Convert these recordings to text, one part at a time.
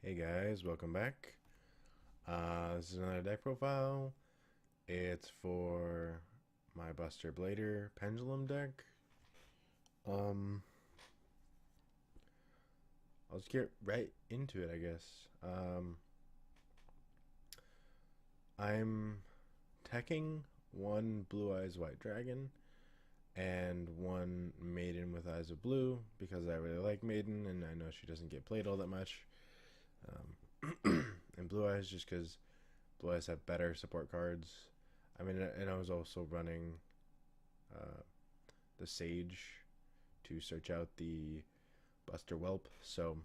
Hey guys, welcome back. This is another deck profile. It's for my Buster Blader Pendulum deck. Um, I'll just get right into it, I guess. I'm teching one Blue Eyes White Dragon and one Maiden with Eyes of Blue because I really like Maiden and I know she doesn't get played all that much. And Blue Eyes just because Blue Eyes have better support cards. I mean, and I was also running uh, the Sage to search out the Buster Whelp. So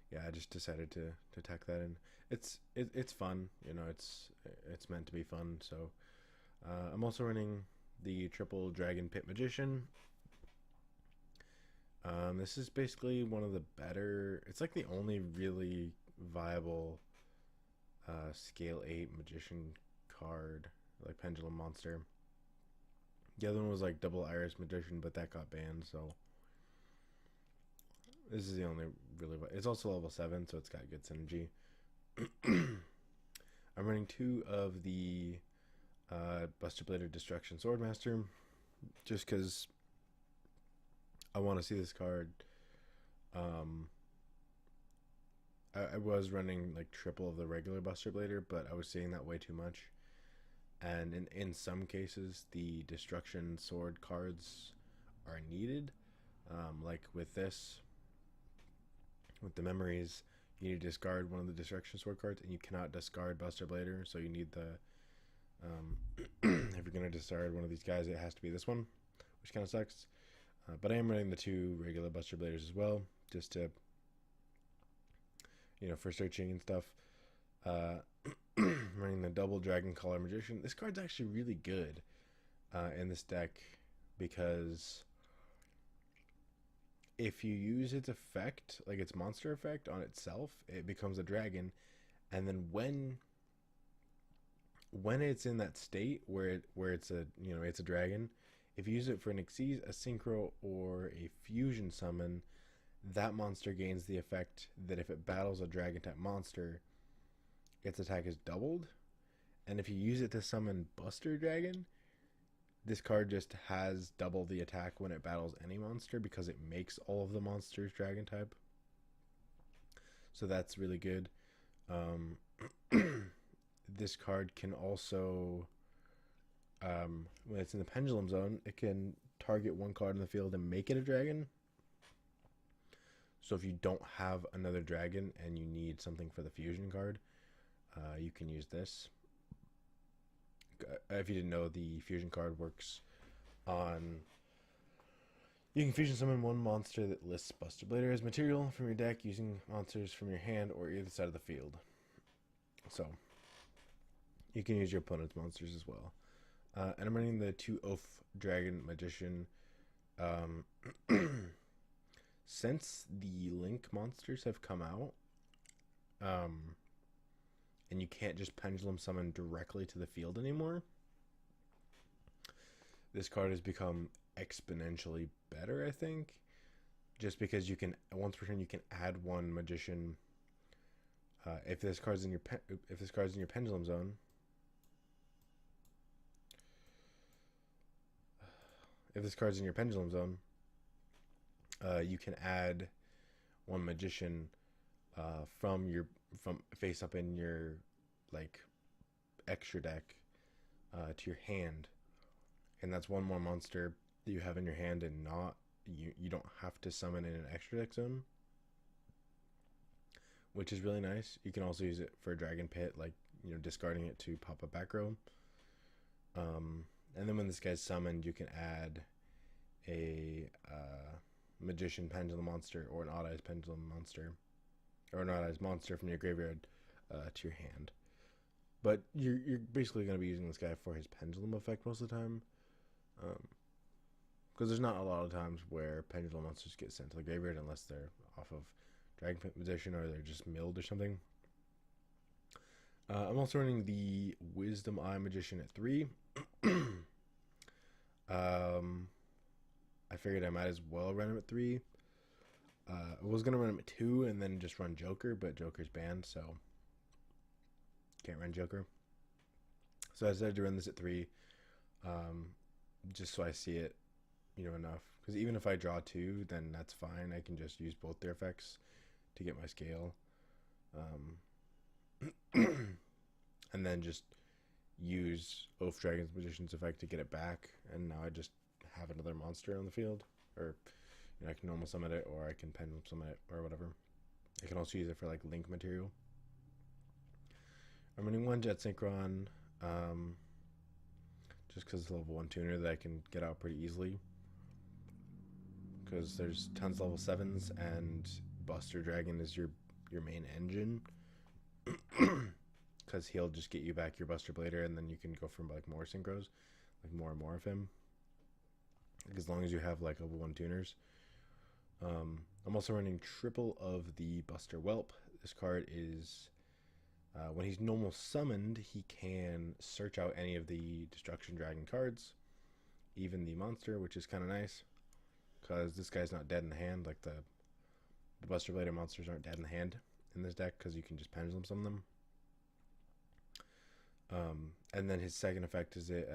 yeah, I just decided to tack that in. It's fun, you know. It's meant to be fun. So I'm also running the triple Dragon Pit Magician. This is basically one of the better. It's like the only really viable scale 8 magician card, like Pendulum Monster. The other one was like Double Iris Magician, but that got banned, so this is the only really. It's also level 7, so it's got good synergy. I'm running 2 of the Buster Blader Destruction Swordmaster, just because I want to see this card. Um, I was running like triple of the regular Buster Blader, but I was seeing that way too much. And in some cases, the Destruction Sword cards are needed. Like with this, with the memories, you need to discard one of the Destruction Sword cards, and you cannot discard Buster Blader. So you need the if you're gonna discard one of these guys, it has to be this one, which kind of sucks. But I am running the 2 regular Buster Bladers as well, just to, for searching and stuff. Running the double Dragon Collar Magician. This card's actually really good in this deck because if you use its effect, like its monster effect on itself, it becomes a dragon, and then when it's in that state where it's a dragon, if you use it for an Xyz, a Synchro, or a Fusion summon, that monster gains the effect that if it battles a dragon type monster, its attack is doubled. And if you use it to summon Buster Dragon, this card just has double the attack when it battles any monster because it makes all of the monsters dragon type. So that's really good. This card can also, when it's in the Pendulum Zone, it can target one card in the field and make it a dragon. So if you don't have another dragon and you need something for the fusion card, you can use this. If you didn't know, the fusion card works on. You can fusion summon one monster that lists Buster Blader as material from your deck using monsters from your hand or either side of the field. So you can use your opponent's monsters as well. And I'm running the 2 Oath Dragon Magician. Since the Link monsters have come out, and you can't just pendulum summon directly to the field anymore, this card has become exponentially better, I think, just because you can once per turn you can add one magician. If this card's in your pendulum zone, you can add one magician from face up in your like extra deck to your hand, and that's one more monster that you have in your hand, and not you don't have to summon in an extra deck zone, which is really nice. You can also use it for Dragon Pit, like discarding it to pop a back row. And then when this guy's summoned, you can add a Magician Pendulum monster or an Odd Eyes Pendulum monster or an Odd Eyes monster from your graveyard to your hand. But you're basically going to be using this guy for his pendulum effect most of the time, because there's not a lot of times where pendulum monsters get sent to the graveyard unless they're off of Dragon Pit Magician or they're just milled or something. I'm also running the Wisdom Eye Magician at 3. I figured I might as well run him at 3. I was gonna run him at 2 and then just run Joker, but Joker's banned, so can't run Joker. So I decided to run this at 3, just so I see it, enough. Because even if I draw 2, then that's fine. I can just use both their effects to get my scale, and then just use Oath Dragon's Magician's effect to get it back. And now I just have another monster on the field, or I can normal summon it, or I can pendulum summon it, or whatever. I can also use it for like link material. I'm running 1 Jet Synchron, just because it's a level 1 tuner that I can get out pretty easily. Because there's tons of level 7s, and Buster Dragon is your main engine. Because he'll just get you back your Buster Blader, and then you can go from like more synchros, like more and more of him. Like, as long as you have like level 1 tuners. I'm also running triple of the Buster Whelp. This card is, when he's normal summoned, he can search out any of the Destruction Dragon cards, even the monster, which is kind of nice, because this guy's not dead in the hand. Like the Buster Blader monsters aren't dead in the hand in this deck, because you can just pendulum summon them. And then his second effect is it,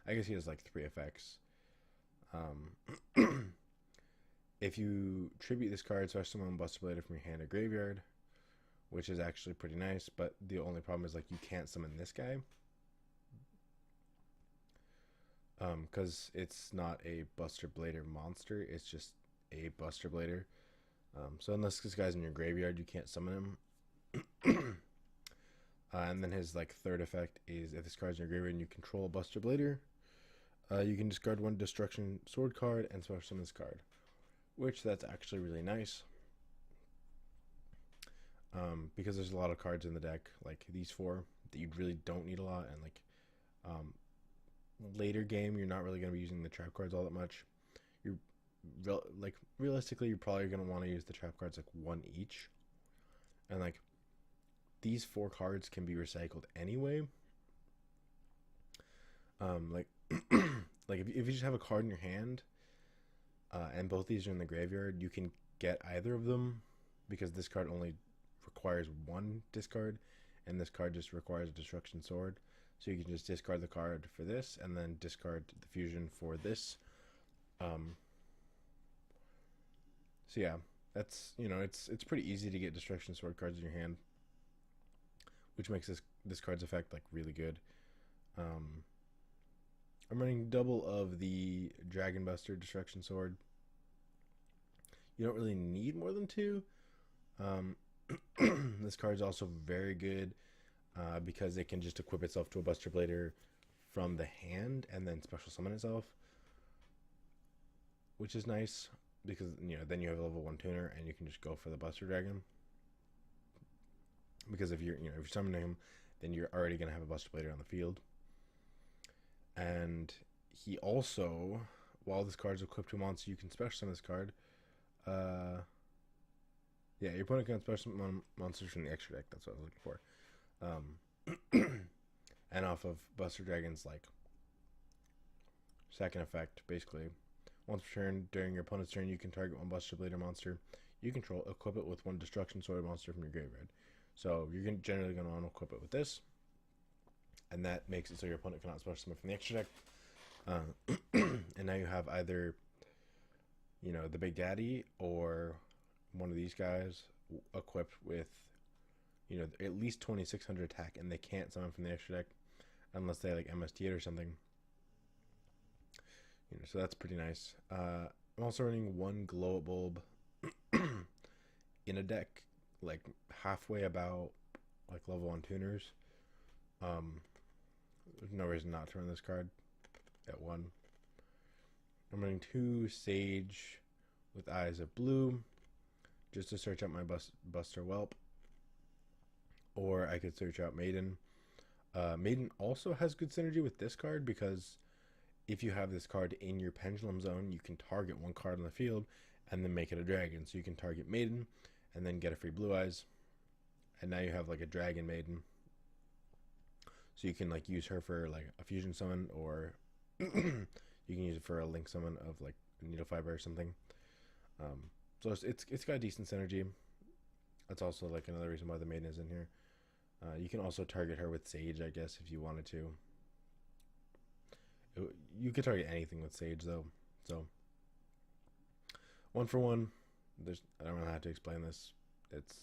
I guess he has like 3 effects. If you tribute this card, so I summon Buster Blader from your hand or graveyard, which is actually pretty nice, but the only problem is like you can't summon this guy, because it's not a Buster Blader monster, it's just a Buster Blader. So unless this guy's in your graveyard, you can't summon him. And then his like third effect is if this card's in your graveyard and you control a Buster Blader, you can discard 1 Destruction Sword card and special summon this card, which that's actually really nice. Because there's a lot of cards in the deck, like these 4, that you really don't need a lot, and like later game you're not really going to be using the trap cards all that much. You're realistically you're probably going to want to use the trap cards like 1 each, and like these 4 cards can be recycled anyway. Like like if you just have a card in your hand, and both these are in the graveyard, you can get either of them, because this card only requires 1 discard, and this card just requires a Destruction Sword. So you can just discard the card for this, and then discard the fusion for this. So yeah, that's, it's pretty easy to get Destruction Sword cards in your hand, which makes this card's effect like really good. I'm running double of the Dragon Buster Destruction Sword. You don't really need more than 2. This card's also very good, because it can just equip itself to a Buster Blader from the hand and then special summon itself, which is nice, because then you have a level 1 tuner and you can just go for the Buster Dragon. Because if you're summoning him, then you're already going to have a Buster Blader on the field. And he also, while this card's equipped to a monster, you can special summon this card. Yeah, your opponent can special summon monsters from the extra deck. That's what I was looking for. And off of Buster Dragon's like second effect, basically, once per turn during your opponent's turn, you can target 1 Buster Blader monster you control, equip it with 1 Destruction Sword monster from your graveyard. So you're generally going to want to equip it with this, and that makes it so your opponent cannot special summon from the extra deck. And now you have either, the Big Daddy or one of these guys equipped with, at least 2600 attack, and they can't summon from the extra deck unless they like MST it or something. So that's pretty nice. I'm also running 1 Glow Up Bulb in a deck like halfway about like level 1 tuners. There's no reason not to run this card at 1. I'm running 2 Sage with Eyes of Blue, just to search out my Buster Whelp. Or I could search out Maiden. Maiden also has good synergy with this card, because if you have this card in your Pendulum Zone, you can target 1 card on the field and then make it a dragon. So you can target Maiden and then get a free Blue Eyes, and now you have like a Dragon Maiden. So you can like use her for like a fusion summon, or you can use it for a link summon of like Needle Fiber or something. So it's got decent synergy. That's also like another reason why the maiden is in here. You can also target her with Sage, I guess, if you wanted to. You could target anything with Sage, though. So, one for one. I don't really have to explain this. It's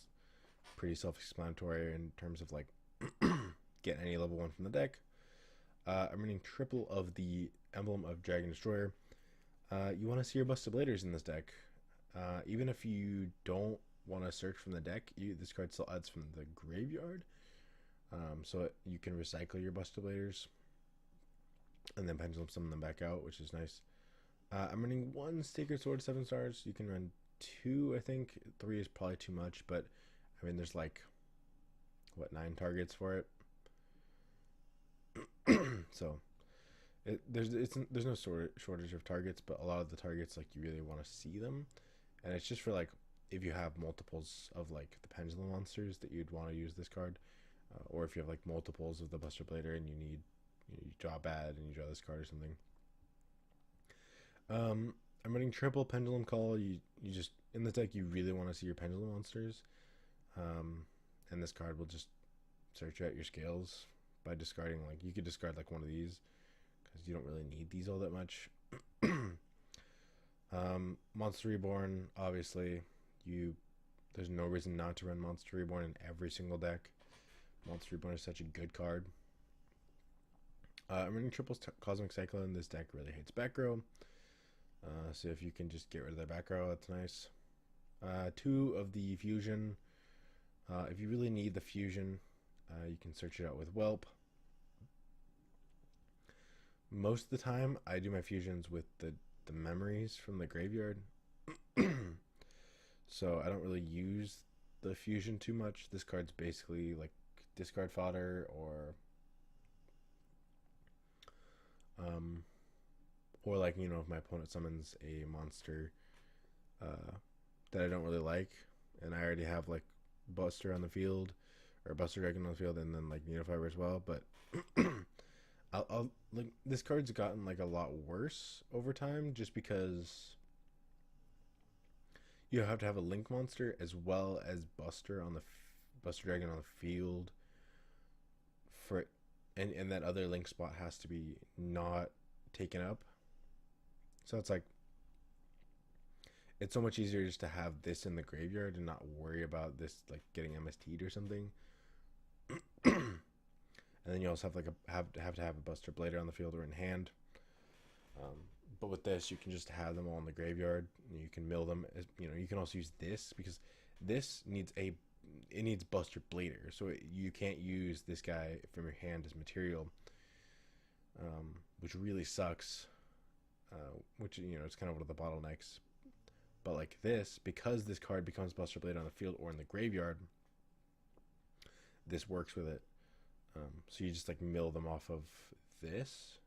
pretty self-explanatory in terms of like get any level 1 from the deck. I'm running triple of the Emblem of Dragon Destroyer. You want to see your Buster Bladers in this deck. Even if you don't want to search from the deck, this card still adds from the graveyard. So you can recycle your Buster Bladers and then pendulum summon them back out, which is nice. I'm running 1 Sacred Sword 7 stars. You can run 2, I think. 3 is probably too much, but I mean, there's like, what, 9 targets for it? So there's no shortage of targets, but a lot of the targets, like, you really want to see them, and it's just for like if you have multiples of like the pendulum monsters that you'd want to use this card, or if you have like multiples of the Buster Blader and you draw bad and you draw this card or something. I'm running triple Pendulum Call. You just, in the deck, you really want to see your pendulum monsters, and this card will just search out your scales by discarding, like, you could discard like one of these because you don't really need these all that much. Monster Reborn, obviously, there's no reason not to run Monster Reborn in every single deck. Monster Reborn is such a good card. I'm running triple Cosmic Cyclone. This deck really hates back row, so if you can just get rid of their back row, that's nice. 2 of the Fusion. If you really need the Fusion, you can search it out with Whelp. Most of the time, I do my fusions with the memories from the graveyard. So I don't really use the fusion too much. This card's basically like discard fodder, or like, you know, if my opponent summons a monster that I don't really like, and I already have like Buster on the field, or Buster Dragon on the field, and then like Unifier as well, but I'll like, this card's gotten like a lot worse over time, just because you have to have a Link monster as well as Buster Dragon on the field for it, and that other Link spot has to be not taken up. So it's like, it's so much easier just to have this in the graveyard and not worry about this like getting MST'd or something. And then you also have like have to have a Buster Blader on the field or in hand. But with this, you can just have them all in the graveyard. You can mill them. You know, you can also use this, because this needs Buster Blader, so you can't use this guy from your hand as material, which really sucks. Which, you know, it's kind of one of the bottlenecks. But like this, because this card becomes Buster Blader on the field or in the graveyard, this works with it. So you just like mill them off of this,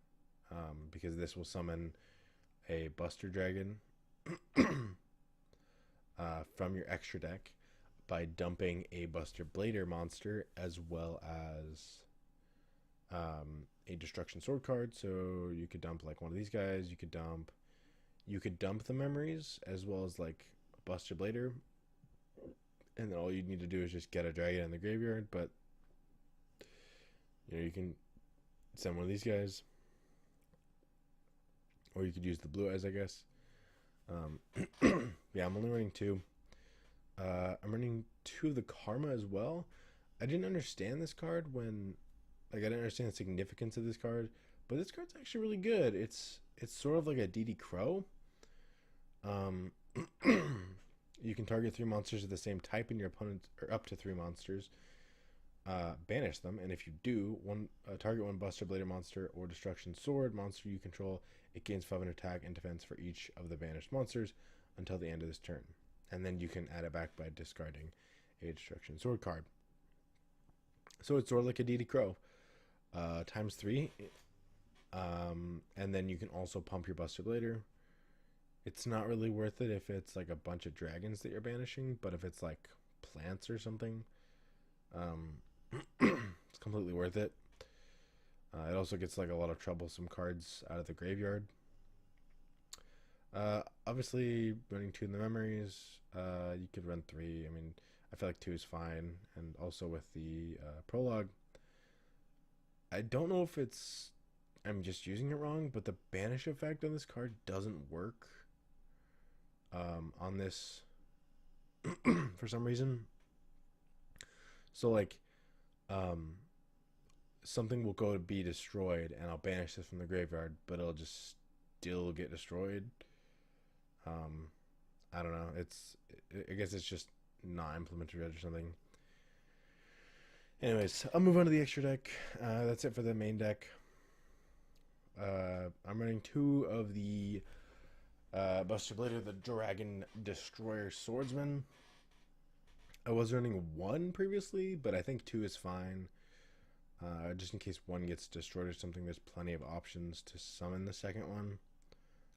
because this will summon a Buster Dragon from your extra deck by dumping a Buster Blader monster, as well as a Destruction Sword card. So you could dump like one of these guys. You could dump the memories, as well as like a Buster Blader, and then all you need to do is just get a dragon in the graveyard. But you know, you can send one of these guys, or you could use the blue eyes, I guess. Yeah, I'm only running 2. I'm running 2 of the Karma as well. I didn't understand this card when, like, I didn't understand the significance of this card, but this card's actually really good. It's sort of like a DD Crow. You can target 3 monsters of the same type in your opponent, or up to 3 monsters. Banish them, and if you do, target 1 Buster Blader monster or Destruction Sword monster you control. It gains 5 attack and defense for each of the banished monsters until the end of this turn, and then you can add it back by discarding a Destruction Sword card. So it's sort of like a DD Crow, times 3, and then you can also pump your Buster Blader. It's not really worth it if it's like a bunch of dragons that you're banishing, but if it's like plants or something, it's completely worth it. It also gets like a lot of troublesome cards out of the graveyard. Obviously, running 2 in the memories. You could run 3. I mean, I feel like 2 is fine. And also with the prologue, I don't know if I'm just using it wrong, but the banish effect on this card doesn't work on this for some reason. So, like, um, something will go to be destroyed, and I'll banish this from the graveyard, but it'll just still get destroyed. Um, I don't know. I guess it's just not implemented or something. Anyways, I'll move on to the extra deck. That's it for the main deck. I'm running 2 of the Buster Blader, the Dragon Destroyer Swordsman. I was running 1 previously, but I think 2 is fine. Just in case 1 gets destroyed or something, there's plenty of options to summon the second one.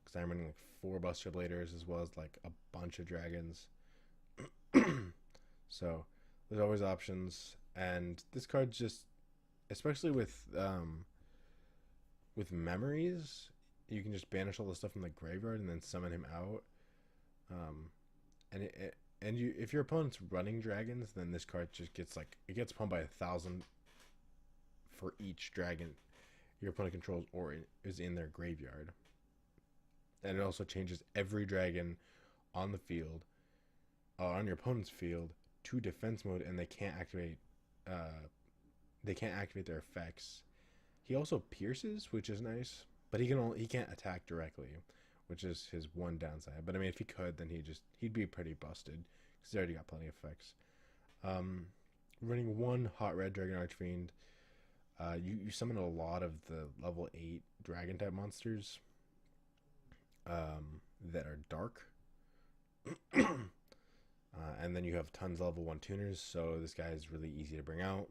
Because I'm running like 4 Buster Bladers as well as like a bunch of dragons. So there's always options, and this card just, especially with memories, you can just banish all the stuff from the graveyard and then summon him out. Um, and you, if your opponent's running dragons, then this card just gets like, it gets pumped by 1,000 for each dragon your opponent controls or is in their graveyard. And it also changes every dragon on the field, on your opponent's field, to defense mode, and they can't activate. Their effects. He also pierces, which is nice, but he can't attack directly, which is his one downside. But I mean, if he could, then he'd be pretty busted because he's already got plenty of effects. Running 1 hot red dragon archfiend. You summon a lot of the level 8 dragon type monsters that are dark. And then you have tons of level 1 tuners, so this guy is really easy to bring out.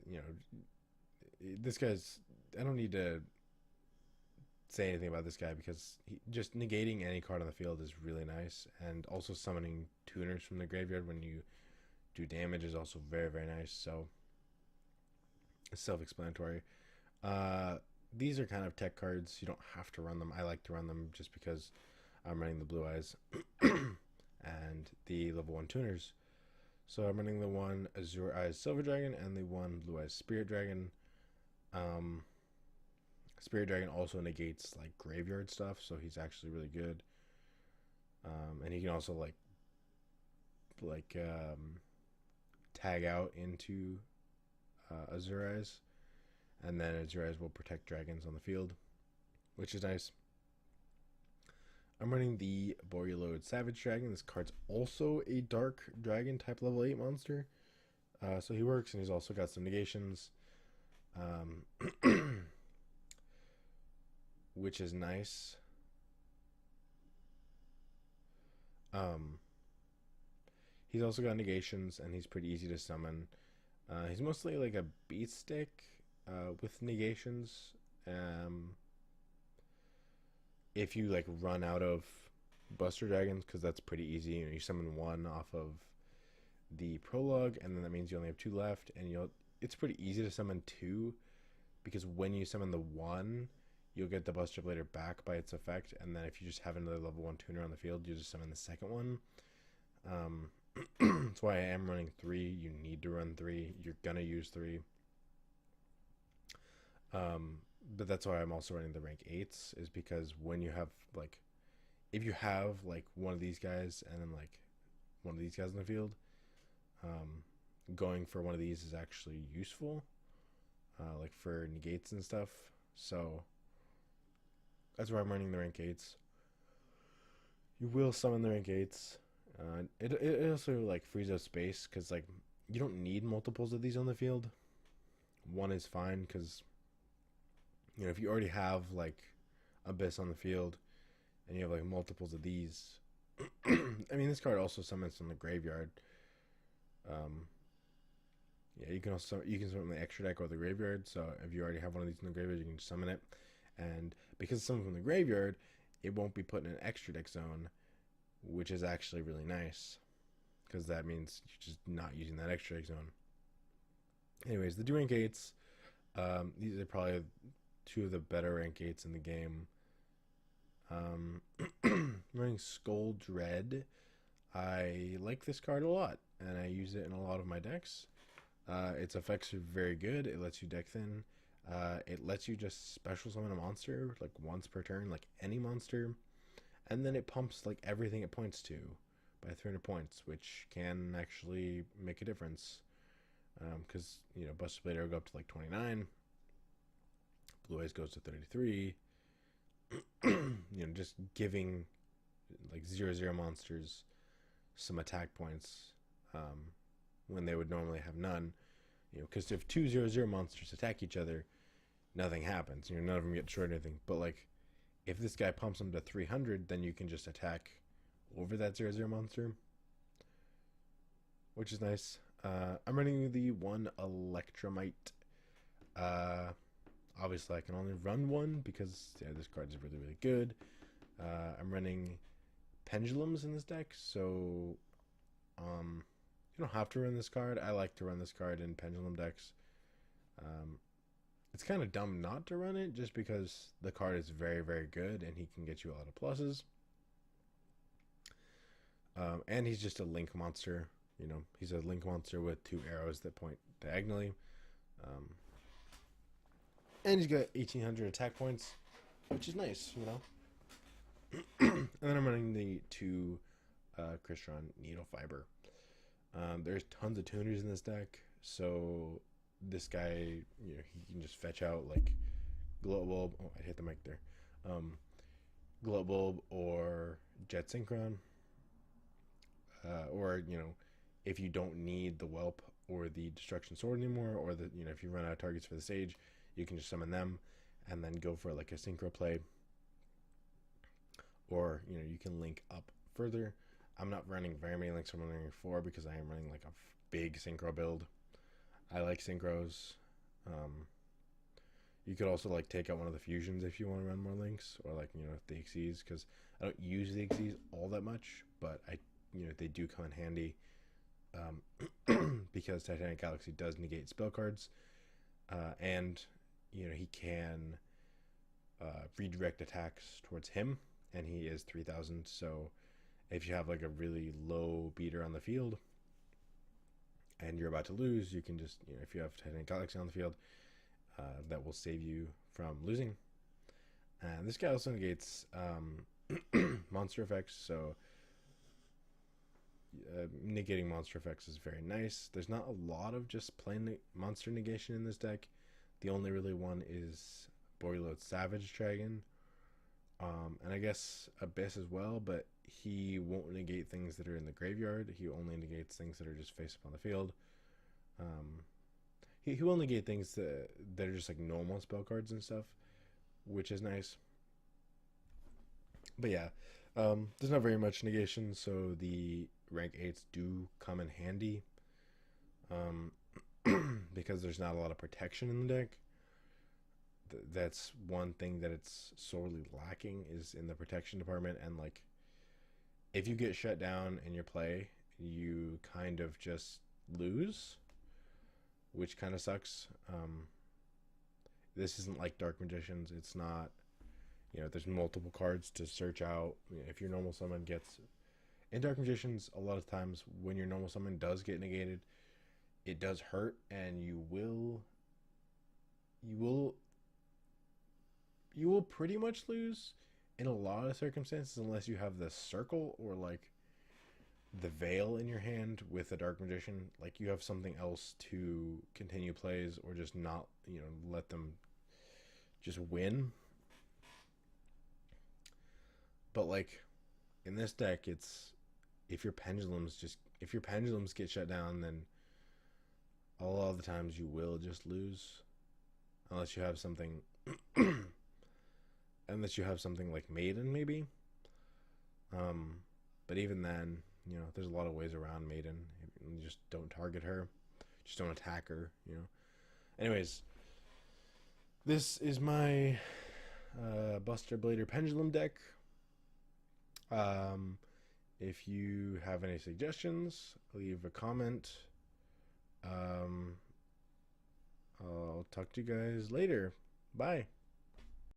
You know, this guy's, I don't need to say anything about this guy because just negating any card on the field is really nice, and also summoning tuners from the graveyard when you do damage is also very, very nice. So it's self-explanatory. These are kind of tech cards. You don't have to run them. I like to run them just because I'm running the Blue Eyes and the level 1 tuners. So I'm running the 1 Azure Eyes Silver Dragon and the 1 Blue Eyes Spirit Dragon. Spirit Dragon also negates like graveyard stuff, so he's actually really good. And he can also tag out into Azure Eyes, and then Azure Eyes will protect dragons on the field, which is nice. I'm running the Borealoid Savage Dragon. This card's also a dark dragon type level 8 monster. So he works, and he's also got some negations. Which is nice. He's also got negations, and he's pretty easy to summon. He's mostly like a beat stick with negations. If you like run out of Buster Dragons, because that's pretty easy. You summon 1 off of the prologue, and then that means you only have 2 left, and it's pretty easy to summon 2, because when you summon the 1, you'll get the Buster Blader back by its effect, and then if you just have another level 1 tuner on the field, you just summon the second one. That's why I am running 3. You need to run 3. You're gonna use 3. But that's why I'm also running the rank 8s, is because when you have like, if you have like one of these guys and then like one of these guys in the field, going for one of these is actually useful, like for negates and stuff. So that's why I'm running the rank 8s. You will summon the rank 8s. It also like frees up space, because like you don't need multiples of these on the field. 1 is fine, because if you already have like Abyss on the field and you have like multiples of these, I mean, this card also summons from the graveyard. Yeah, you can summon the extra deck or the graveyard. So if you already have one of these in the graveyard, you can summon it, and because it's summoned from the graveyard, it won't be put in an extra deck zone, which is actually really nice, because that means you're just not using that extra deck zone. Anyways, the rank 8s, these are probably two of the better rank 8s in the game. Running Skull Dread. I like this card a lot, and I use it in a lot of my decks. Its effects are very good. It lets you deck thin. It lets you just special summon a monster like once per turn, like any monster, and then it pumps like everything it points to by 300 points, which can actually make a difference. Because Buster Blader will go up to like 29. Blue Eyes goes to 33. Just giving like 0/0 monsters some attack points when they would normally have none. Because if 2 0/0 monsters attack each other, nothing happens. None of them get destroyed or anything. But like, if this guy pumps them to 300, then you can just attack over that 0/0 monster, which is nice. I'm running the one Electromite. Obviously, I can only run one because this card is really, really good. I'm running Pendulums in this deck, so you don't have to run this card. I like to run this card in Pendulum decks. It's kind of dumb not to run it just because the card is very, very good and he can get you a lot of pluses. And he's just a link monster. He's a link monster with 2 arrows that point diagonally. And he's got 1800 attack points, which is nice, And then I'm running the 2 Crystron Needle Fiber. There's tons of tuners in this deck, so this guy, he can just fetch out like Glow Bulb. Oh, I hit the mic there. Glow Bulb or Jet Synchron. Or if you don't need the Whelp or the Destruction Sword anymore, or if you run out of targets for the Sage, you can just summon them and then go for like a synchro play. Or you can link up further. I'm not running very many links. I'm running 4 because I am running like a big synchro build. I like synchros. You could also like take out one of the fusions if you want to run more links, or like the Xyz, because I don't use the Xyz all that much, but they do come in handy. Because Titanic Galaxy does negate spell cards, and he can redirect attacks towards him, and he is 3000. So if you have like a really low beater on the field and you're about to lose, you can just if you have Titanic Galaxy on the field, that will save you from losing. And this guy also negates monster effects, so negating monster effects is very nice. There's not a lot of just plain monster negation in this deck. The only really one is Boreload Savage Dragon, and I guess Abyss as well, but he won't negate things that are in the graveyard. He only negates things that are just face up on the field. He will negate things that are just like normal spell cards and stuff, which is nice. But yeah, there's not very much negation, so the rank 8s do come in handy, because there's not a lot of protection in the deck. That's one thing that it's sorely lacking, is in the protection department. And like, if you get shut down in your play, you kind of just lose, which kind of sucks. This isn't like Dark Magicians. It's not, there's multiple cards to search out. If your normal summon gets in Dark Magicians, a lot of times when your normal summon does get negated, it does hurt, and you will pretty much lose in a lot of circumstances, unless you have the circle or like the veil in your hand with a Dark Magician. Like, you have something else to continue plays, or just not, let them just win. But like in this deck, it's if your pendulums get shut down, then a lot of the times you will just lose, unless you have something like Maiden maybe. But even then, there's a lot of ways around Maiden. You just don't target her, just don't attack her. Anyways, this is my Buster Blader Pendulum deck. If you have any suggestions, leave a comment. I'll talk to you guys later. Bye.